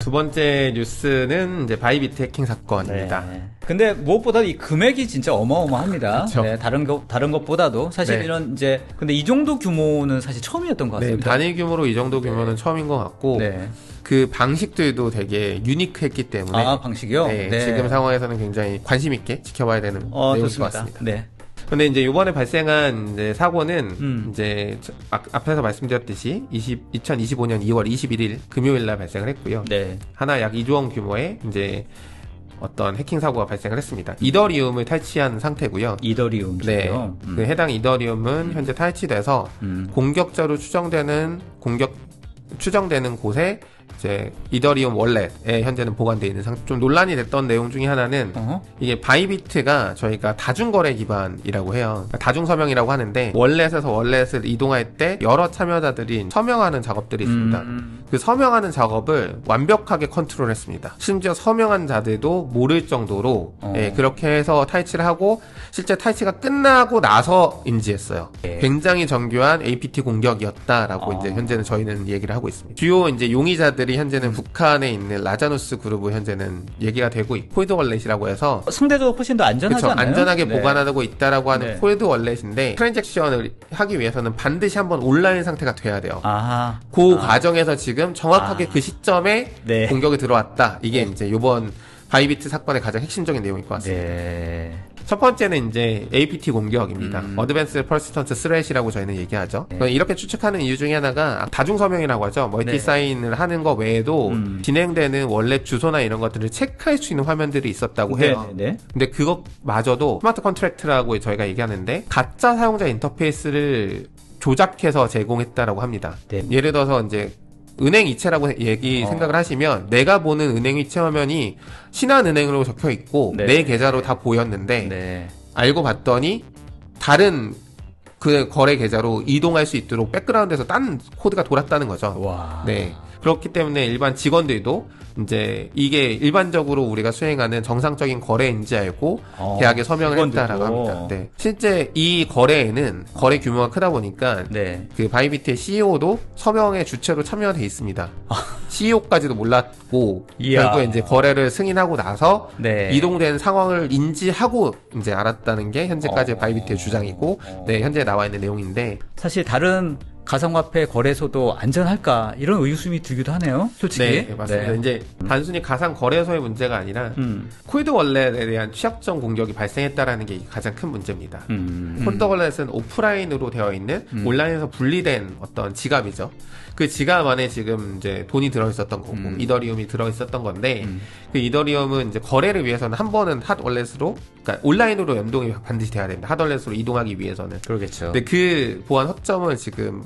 두 번째 뉴스는 이제 바이비트 해킹 사건입니다. 네. 근데 무엇보다 이 금액이 진짜 어마어마합니다. 그렇죠. 네, 다른 것보다도 사실 네. 이런 이제 근데 이 정도 규모는 사실 처음이었던 것 네, 같습니다. 단일 규모로 이 정도 규모는 처음인 것 같고 네. 그 방식들도 되게 유니크했기 때문에 방식이요? 네, 네. 지금 상황에서는 굉장히 관심 있게 지켜봐야 되는 내용일 것 좋습니다. 같습니다. 네. 근데 이제 이번에 발생한 이제 사고는 이제 앞에서 말씀드렸듯이 2025년 2월 21일 금요일 날 발생을 했고요. 네. 하나 약 2조 원 규모의 이제 어떤 해킹 사고가 발생을 했습니다. 이더리움을 탈취한 상태고요. 이더리움 네. 쪽이요? 그 해당 이더리움은 현재 탈취돼서 공격자로 추정되는 곳에 이제 이더리움 월렛에 현재는 보관되어 있는 좀 논란이 됐던 내용 중에 하나는 이게 바이비트가 저희가 다중거래 기반이라고 해요. 그러니까 다중서명이라고 하는데 월렛에서 월렛을 이동할 때 여러 참여자들이 서명하는 작업들이 있습니다. 그 서명하는 작업을 완벽하게 컨트롤했습니다. 심지어 서명한 자들도 모를 정도로 그렇게 해서 탈취를 하고 실제 탈취가 끝나고 나서 인지했어요. 굉장히 정교한 APT 공격이었다라고 이제 현재는 저희는 얘기를 하고 있습니다. 주요 이제 용의자들이 현재는 북한에 있는 라자누스 그룹을 현재는 얘기가 되고 있고 콜드 월렛이라고 해서 상대적으로 훨씬 더 안전하지 그쵸, 않나요? 안전하게 네. 보관하고 있다라고 하는 네. 콜드 월렛인데 트랜잭션을 하기 위해서는 반드시 한번 온라인 상태가 돼야 돼요. 그 과정에서 지금 정확하게 그 시점에 네. 공격이 들어왔다. 이게 이제 이번 바이비트 사건의 가장 핵심적인 내용일 것 같습니다. 네. 첫 번째는 이제 APT 공격입니다. 어드밴스 퍼시스턴트 스레시라고 저희는 얘기하죠. 이렇게 추측하는 이유 중에 하나가 다중서명이라고 하죠. 멀티 사인을 하는 거 외에도 진행되는 원래 주소나 이런 것들을 체크할 수 있는 화면들이 있었다고 해요. 근데 그것마저도 스마트 컨트랙트라고 저희가 얘기하는데 가짜 사용자 인터페이스를 조작해서 제공했다라고 합니다. 예를 들어서 이제 은행 이체라고 생각을 하시면 내가 보는 은행 이체 화면이 신한은행으로 적혀 있고 내 계좌로 다 보였는데 알고 봤더니 다른 그 거래 계좌로 이동할 수 있도록 백그라운드에서 딴 코드가 돌았다는 거죠. 와. 네. 그렇기 때문에 일반 직원들도 이제 이게 일반적으로 우리가 수행하는 정상적인 거래인지 알고 계약에 서명을 했다라고 합니다. 네. 실제 이 거래에는 거래 규모가 크다 보니까 그 바이비트의 CEO도 서명의 주체로 참여가 돼 있습니다. CEO까지도 몰랐고 결국에 이제 거래를 승인하고 나서 이동된 상황을 인지하고 이제 알았다는 게 현재까지의 바이비트의 주장이고 현재 나와 있는 내용인데 사실 다른 가상화폐 거래소도 안전할까 이런 의구심이 들기도 하네요. 솔직히. 네, 맞습니다. 이제 단순히 가상 거래소의 문제가 아니라 콜드 월렛에 대한 취약점 공격이 발생했다라는 게 가장 큰 문제입니다. 콜드 월렛은 오프라인으로 되어 있는 온라인에서 분리된 어떤 지갑이죠. 그 지갑 안에 지금 이제 돈이 들어있었던 거고 이더리움이 들어있었던 건데 그 이더리움은 이제 거래를 위해서는 한 번은 핫 월렛으로 그러니까 온라인으로 연동이 반드시 돼야 됩니다. 핫 월렛으로 이동하기 위해서는. 그러겠죠. 근데 그 보안 허점을 지금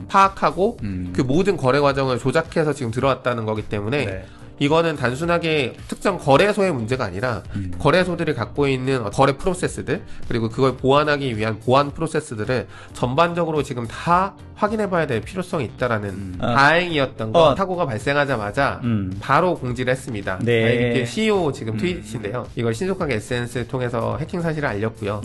파악하고 그 모든 거래 과정을 조작해서 지금 들어왔다는 거기 때문에 이거는 단순하게 특정 거래소의 문제가 아니라 거래소들이 갖고 있는 거래 프로세스들 그리고 그걸 보완하기 위한 보안 프로세스들을 전반적으로 지금 다 확인해봐야 될 필요성이 있다라는 다행이었던 건 사고가 발생하자마자 바로 공지를 했습니다. 이렇게 CEO 지금 트윗인데요. 이걸 신속하게 SNS를 통해서 해킹 사실을 알렸고요.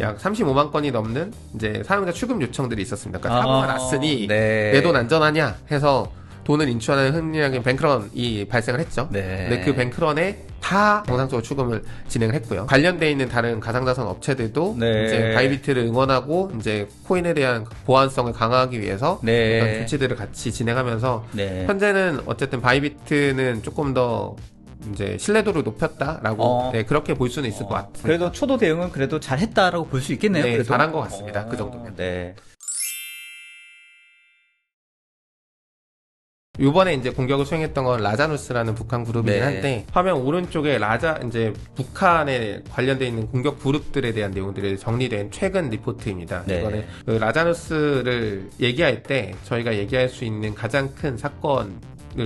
약 35만 건이 넘는 이제 사용자 출금 요청들이 있었습니다. 그러니까 사고가 났으니 내 돈 안전하냐 해서 돈을 인출하는 흥미적인 뱅크런이 발생을 했죠. 근데 그 뱅크런에 다 정상적으로 추금을 진행을 했고요. 관련돼 있는 다른 가상자산 업체들도 이제 바이비트를 응원하고 이제 코인에 대한 보안성을 강화하기 위해서 어떤 조치들을 같이 진행하면서 현재는 어쨌든 바이비트는 조금 더 이제 신뢰도를 높였다라고 그렇게 볼 수는 있을 것 같습니다. 그래도 초도 대응은 그래도 잘했다라고 볼 수 있겠네요. 그래도. 잘한 것 같습니다. 그 정도면. 요번에 이제 공격을 수행했던 건 라자누스라는 북한 그룹이긴 한데 화면 오른쪽에 이제 북한에 관련되어 있는 공격 그룹들에 대한 내용들이 정리된 최근 리포트입니다. 이거는 그 라자누스를 얘기할 때 저희가 얘기할 수 있는 가장 큰 사건을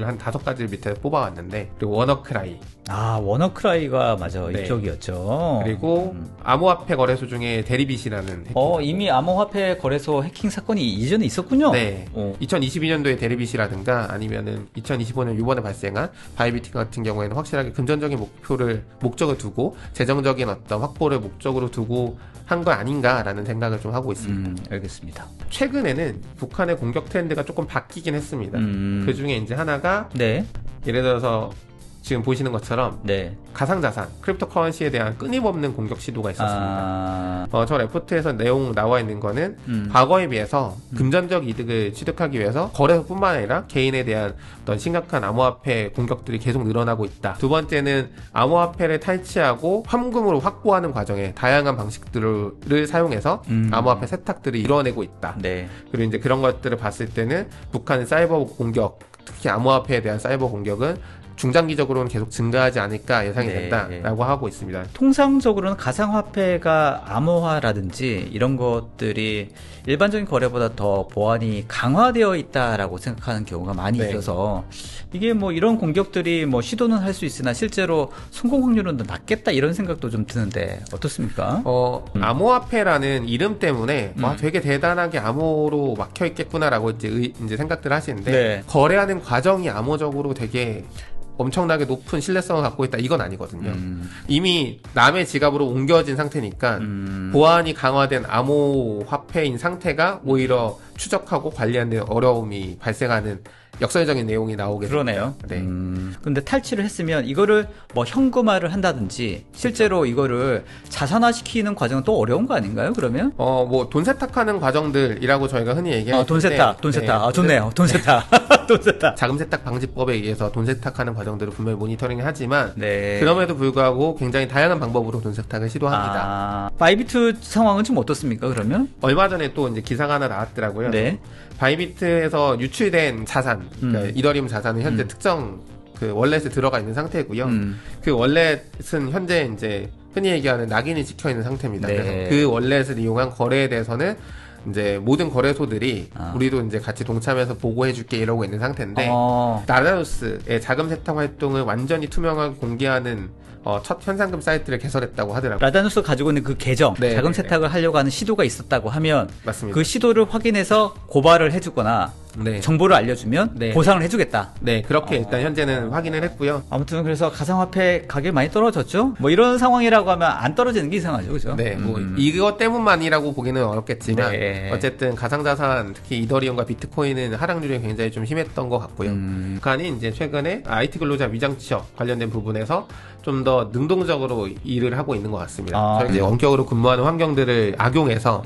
한 5가지를 밑에 뽑아왔는데 그리고 워너크라이 워너크라이가 맞아 이쪽이었죠. 그리고 암호화폐 거래소 중에 데리빗이라는 이미 암호화폐 거래소 해킹 사건이 이전에 있었군요. 2022년도에 데리빗이라든가 아니면은 2025년 이번에 발생한 바이비트 같은 경우에는 확실하게 금전적인 목적을 두고 재정적인 어떤 확보를 목적으로 두고 한 거 아닌가라는 생각을 좀 하고 있습니다. 알겠습니다. 최근에는 북한의 공격 트렌드가 조금 바뀌긴 했습니다. 그 중에 이제 하나가 예를 들어서 지금 보시는 것처럼 네. 가상자산, 크립토커런시에 대한 끊임없는 공격 시도가 있었습니다. 저 레포트에서 내용 나와 있는 거는 과거에 비해서 금전적 이득을 취득하기 위해서 거래소뿐만 아니라 개인에 대한 어떤 심각한 암호화폐 공격들이 계속 늘어나고 있다. 두 번째는 암호화폐를 탈취하고 현금으로 확보하는 과정에 다양한 방식들을 사용해서 암호화폐 세탁들을 이뤄내고 있다. 네. 그리고 이제 그런 것들을 봤을 때는 북한의 사이버 공격, 특히 암호화폐에 대한 사이버 공격은 중장기적으로는 계속 증가하지 않을까 예상이 된다라고 하고 있습니다. 통상적으로는 가상화폐가 암호화라든지 이런 것들이 일반적인 거래보다 더 보안이 강화되어 있다라고 생각하는 경우가 많이 있어서 이게 뭐 이런 공격들이 뭐 시도는 할 수 있으나 실제로 성공 확률은 더 낮겠다 이런 생각도 좀 드는데 어떻습니까? 암호화폐라는 이름 때문에 와, 되게 대단하게 암호로 막혀 있겠구나라고 이제 생각들 하시는데 거래하는 과정이 암호적으로 되게 엄청나게 높은 신뢰성을 갖고 있다 이건 아니거든요. 이미 남의 지갑으로 옮겨진 상태니까 보안이 강화된 암호화폐인 상태가 오히려 추적하고 관리하는 데 어려움이 발생하는 역설적인 내용이 나오게 그러네요. 됩니다. 네. 근데 탈취를 했으면 이거를 뭐 현금화를 한다든지 실제로 이거를 자산화시키는 과정은 또 어려운 거 아닌가요? 그러면? 뭐 돈 세탁하는 과정들이라고 저희가 흔히 얘기하는데 돈 세탁. 좋네요. 돈 세탁. 돈 세탁. 자금 세탁 방지법에 의해서 돈 세탁하는 과정들을 분명히 모니터링을 하지만 그럼에도 불구하고 굉장히 다양한 방법으로 돈 세탁을 시도합니다. 바이비트 상황은 좀 어떻습니까? 그러면? 얼마 전에 또 이제 기사가 하나 나왔더라고요. 바이비트에서 유출된 자산, 그러니까 이더리움 자산은 현재 특정 그 월렛에 들어가 있는 상태고요. 그 월렛은 현재 이제 흔히 얘기하는 낙인이 찍혀 있는 상태입니다. 그래서 그 월렛을 이용한 거래에 대해서는 이제 모든 거래소들이 우리도 이제 같이 동참해서 보고해줄게 이러고 있는 상태인데 라다누스의 자금 세탁 활동을 완전히 투명하게 공개하는 첫 현상금 사이트를 개설했다고 하더라고요. 라다누스 가지고 있는 그 계정, 자금 세탁을 하려고 하는 시도가 있었다고 하면 맞습니다. 그 시도를 확인해서 고발을 해주거나 정보를 알려주면 보상을 해주겠다. 그렇게 일단 현재는 확인을 했고요. 아무튼 그래서 가상화폐 가격이 많이 떨어졌죠. 뭐 이런 상황이라고 하면 안 떨어지는 게 이상하죠, 그죠? 뭐 이것 때문만이라고 보기는 어렵겠지만 어쨌든 가상자산, 특히 이더리움과 비트코인은 하락률이 굉장히 좀 심했던 것 같고요. 북한이 이제 최근에 IT 근로자 위장 취업 관련된 부분에서 좀 더 능동적으로 일을 하고 있는 것 같습니다. 이제 원격으로 근무하는 환경들을 악용해서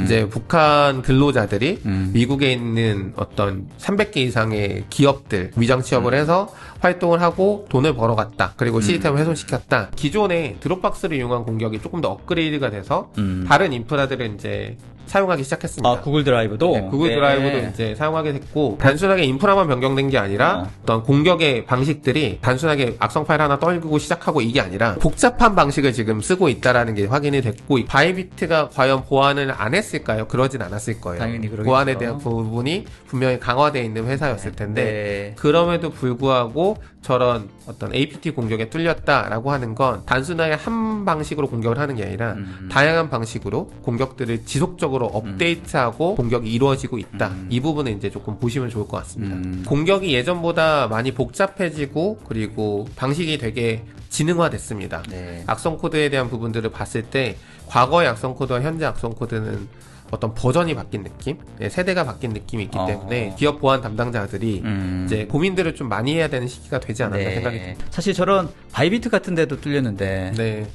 이제 북한 근로자들이 미국에 있는 어떤 300개 이상의 기업들 위장 취업을 해서 활동을 하고 돈을 벌어갔다. 그리고 시스템을 훼손시켰다. 기존의 드롭박스를 이용한 공격이 조금 더 업그레이드가 돼서 다른 인프라들을 이제 사용하기 시작했습니다. 구글 드라이브도? 구글 드라이브도 이제 사용하게 됐고 단순하게 인프라만 변경된 게 아니라 어떤 공격의 방식들이 단순하게 악성 파일 하나 떨구고 시작하고 이게 아니라 복잡한 방식을 지금 쓰고 있다라는 게 확인이 됐고 바이비트가 과연 보안을 안 했을까요? 그러진 않았을 거예요. 당연히 그러겠죠. 보안에 대한 부분이 분명히 강화되어 있는 회사였을 텐데 그럼에도 불구하고 저런 어떤 APT 공격에 뚫렸다라고 하는 건 단순하게 한 방식으로 공격을 하는 게 아니라 다양한 방식으로 공격들을 지속적으로 업데이트하고 공격이 이루어지고 있다. 이 부분은 이제 조금 보시면 좋을 것 같습니다. 공격이 예전보다 많이 복잡해지고 그리고 방식이 되게 지능화됐습니다. 악성 코드에 대한 부분들을 봤을 때 과거의 악성 코드와 현재 악성 코드는 어떤 버전이 바뀐 느낌? 세대가 바뀐 느낌이 있기 때문에 기업 보안 담당자들이 이제 고민들을 좀 많이 해야 되는 시기가 되지 않았나 생각이 듭니다. 사실 저런 바이비트 같은 데도 뚫렸는데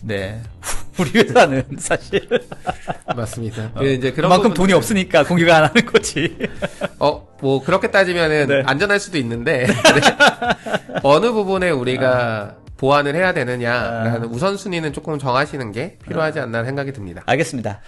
우리 회사는 사실 맞습니다. 이제 그만큼 돈이 없으니까 공격을 안 하는 거지. 뭐 그렇게 따지면은 안전할 수도 있는데 어느 부분에 우리가 보완을 해야 되느냐라는 우선순위는 조금 정하시는 게 필요하지 않나 생각이 듭니다. 알겠습니다.